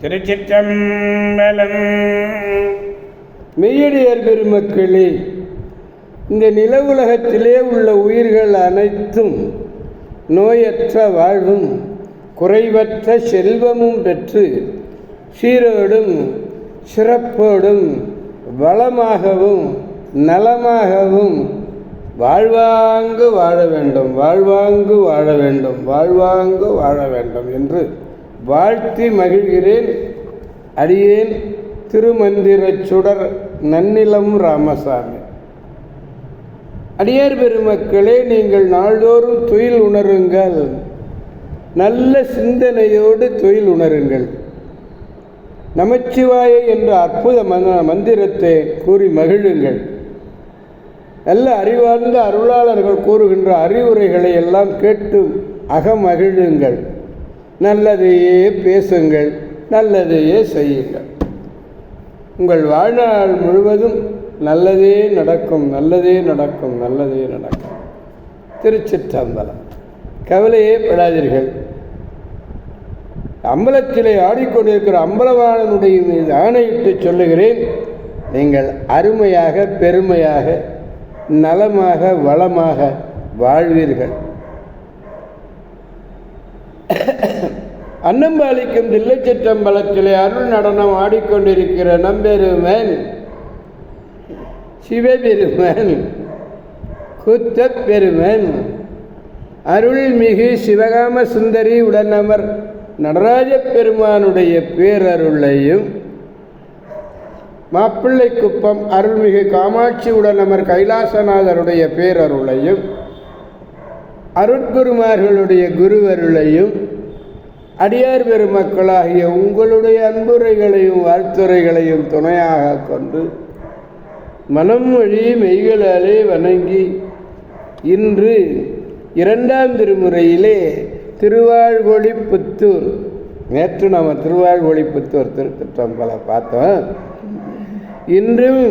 திருச்சிற்றம்பலம். மெய்யடியார் பெருமக்களே, இந்த நில உலகத்திலே உள்ள உயிர்கள் அனைத்தும் நோயற்ற வாழ்வும் குறைவற்ற செல்வமும் பெற்று சீரோடும் சிறப்போடும் வளமாகவும் நலமாகவும் வாழ்வாங்கு வாழ வேண்டும், வாழ்வாங்கு வாழ வேண்டும், வாழ்வாங்கு வாழ வேண்டும் என்று வாழ்த்தி மகிழ்கிறேன். அடியேன் திருமந்திரச் சுடர் நன்னிலம் ராமசாமி. அடியார் பெருமக்களே, நீங்கள் நாள்தோறும் துயில் உணருங்கள், நல்ல சிந்தனையோடு துயில் உணருங்கள். நமச்சிவாய என்ற அற்புத மந்திரத்தை கூறி மகிழுங்கள். நல்ல அறிவார்ந்த அருளாளர்கள் கூறுகின்ற அறிவுரைகளை எல்லாம் கேட்டு அகமகிழுங்கள். நல்லதையே பேசுங்கள், நல்லதையே செய்யுங்கள். உங்கள் வாழ்நாள் முழுவதும் நல்லதே நடக்கும், நல்லதே நடக்கும், நல்லதே நடக்கும். திருச்சிற்றம்பலம். கவலையே படாதீர்கள். அம்பலத்திலே ஆடிக்கொண்டிருக்கிற அம்பலவாணனுடைய மீது ஆணையிட்டு சொல்லுகிறேன், நீங்கள் அருமையாக பெருமையாக நலமாக வளமாக வாழ்வீர்கள். அன்னம்பாலிக்கும் தில்லைச்சிற்றம்பலத்திலே அருள் நடனம் ஆடிக்கொண்டிருக்கிற நம்பெருமன் சிவபெருமன் குத்த பெருமன் அருள்மிகு சிவகாம சுந்தரி உடனமர் நடராஜ பெருமானுடைய பேரருளையும், மாப்பிள்ளை குப்பம் அருள்மிகு காமாட்சி உடனமர் கைலாசநாதருடைய பேரருளையும், அருட்குருமார்களுடைய குருவருளையும், அடியார் பெருமக்களாகிய உங்களுடைய அன்புரைகளையும் வாழ்த்துரைகளையும் துணையாக கொண்டு மனம் வழி மெய்களாலே வணங்கி இன்று 2ஆம் திருமுறையிலே திருவாழ்வொழிப்புத்தூர், நேற்று நம்ம திருவாழ்வொழிப்புத்தூர் திருச்சிற்றம்பலம் பார்த்தோம். இன்றும்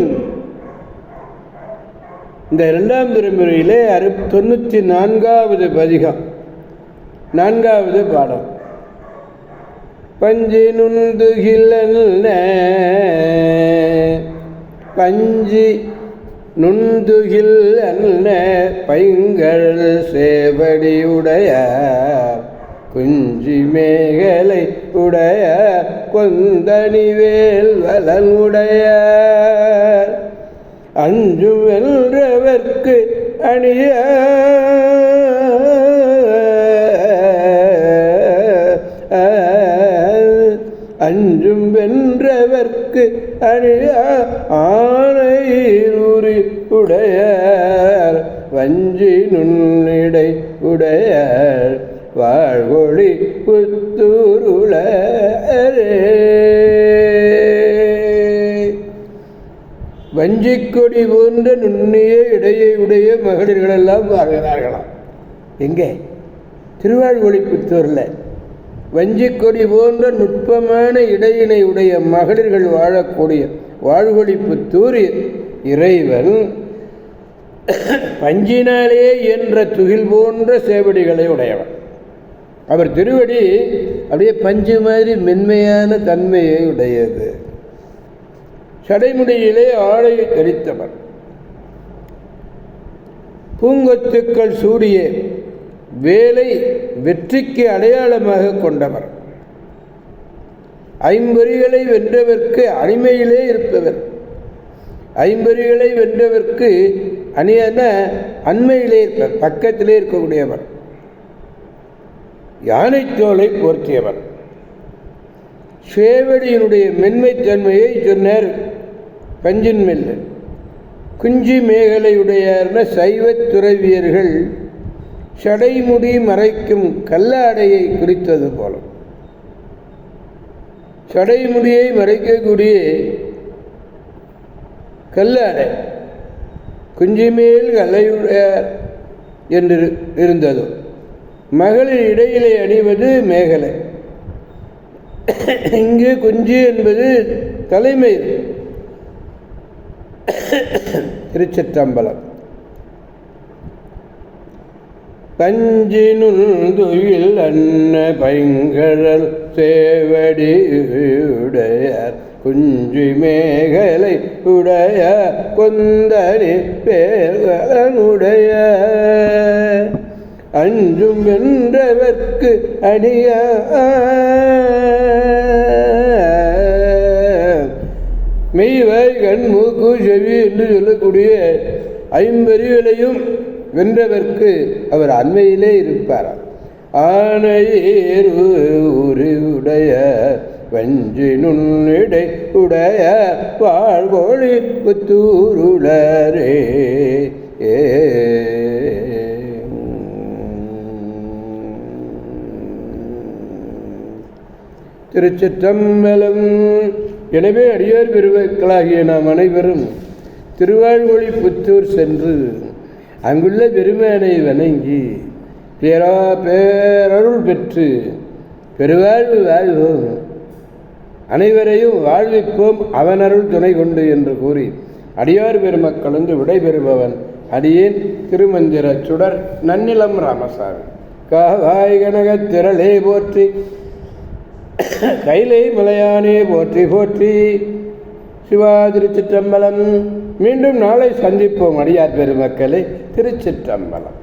இந்த 2ஆம் திருமுறையிலே 94வது பதிகம், 4வது பாடம். பஞ்சி நுண்துகில் பஞ்சி நுண்துகில் அன்ன பைங்கள் சேவடி உடையார் குஞ்சி மேகலை உடையார் கொந்தனிவேல் வலன் உடையார் அஞ்சு வென்றவர்க்கு அணிய அஞ்சும் வென்றவர்க்கு அணிய ஆணையூரி உடையார் வஞ்சி நுண்ணிடை உடையார் வாழ்வொளி புத்தூருளரே. வஞ்சிக்கொடி போன்ற நுண்ணிய இடையை உடைய மகளிர்களெல்லாம் வாழ்கிறார்களாம். எங்கே? திருவாழ்வொழிப்புத்தூரில் வஞ்சிக்கொடி போன்ற நுட்பமான இடையினை உடைய மகளிர்கள் வாழக்கூடிய வாழ்வொழிப்புத்தூர் இறைவன் பஞ்சினாலே என்ற துகில் போன்ற சேவடிகளை உடையவன். அவர் திருவடி அப்படியே பஞ்சு மாதிரி மென்மையான தன்மையை உடையது. சடைமுடியிலே ஆடையை தரித்தவர், பூங்கொத்துக்கள் சூடிய வேலை வெற்றிக்கு அடையாளமாக கொண்டவர், ஐம்பொறிகளை வென்றவர்க்கு அணிமையிலே இருப்பவர், ஐம்பொறிகளை வென்றவர்க்கு அணியான அண்மையிலே இருப்பவர், பக்கத்திலே இருக்கக்கூடியவர், யானை தோலை போர்த்தியவர். சேவடியினுடைய மென்மைத்தன்மையை சொன்னார் பஞ்சின் மெல்ல. குஞ்சி மேகலையுடையார்ன சைவ துறவியர்கள் சடைமுடி மறைக்கும் கல்லாடையை குறித்தது போல, சடைமுடியை மறைக்கக்கூடிய கல்லாடை குஞ்சிமேல் கல்லையுடையார் என்று இருந்தது. மகளிர் இடையிலே அணிவது மேகலை. இங்கு குஞ்சி என்பது தலைமை. திருச்சிற்றம்பலம். பஞ்சினுந்துயில் அன்ன பைங்கழல் சேவடியுடையார் குஞ்சி மேகலை உடைய கொந்தனி பேர்களுடைய அஞ்சும் வென்றவர்க்கு அடிய மெய்வாய் கண் மூக்கு செவி என்று சொல்லக்கூடிய ஐம்பறிவுகளையும் வென்றவர்க்கு அவர் அண்மையிலே இருப்பார். ஆனையேறு உடைய வஞ்சி நுண்ணிடை உடைய வாழ்கோழி புத்தூருளரே. திருச்சிற்றம்பலம். எனவே அடியார் பெருமக்களாகிய நாம் அனைவரும் திருவாழ்கொழி புத்தூர் சென்று அங்குள்ள பெருமானை வணங்கி பேரருள் பெற்று பெருவாழ்வு வாழ்வோம், அனைவரையும் வாழ்விப்போம் அவனருள் துணை கொண்டு என்று கூறி அடியார் பெருமக்கள் என்று விடைபெறுபவன் அடியேன் திருமந்திர சுடர் நன்னிலம் ராமசாமி. காவாய் கனகத் திரளே போற்றி, கைலை மலையானே போற்றி போற்றி. சிவா திருச்சிற்றம்பலம். மீண்டும் நாளை சந்திப்போம் அடியார் பெருமக்களை. திருச்சிற்றம்பலம்.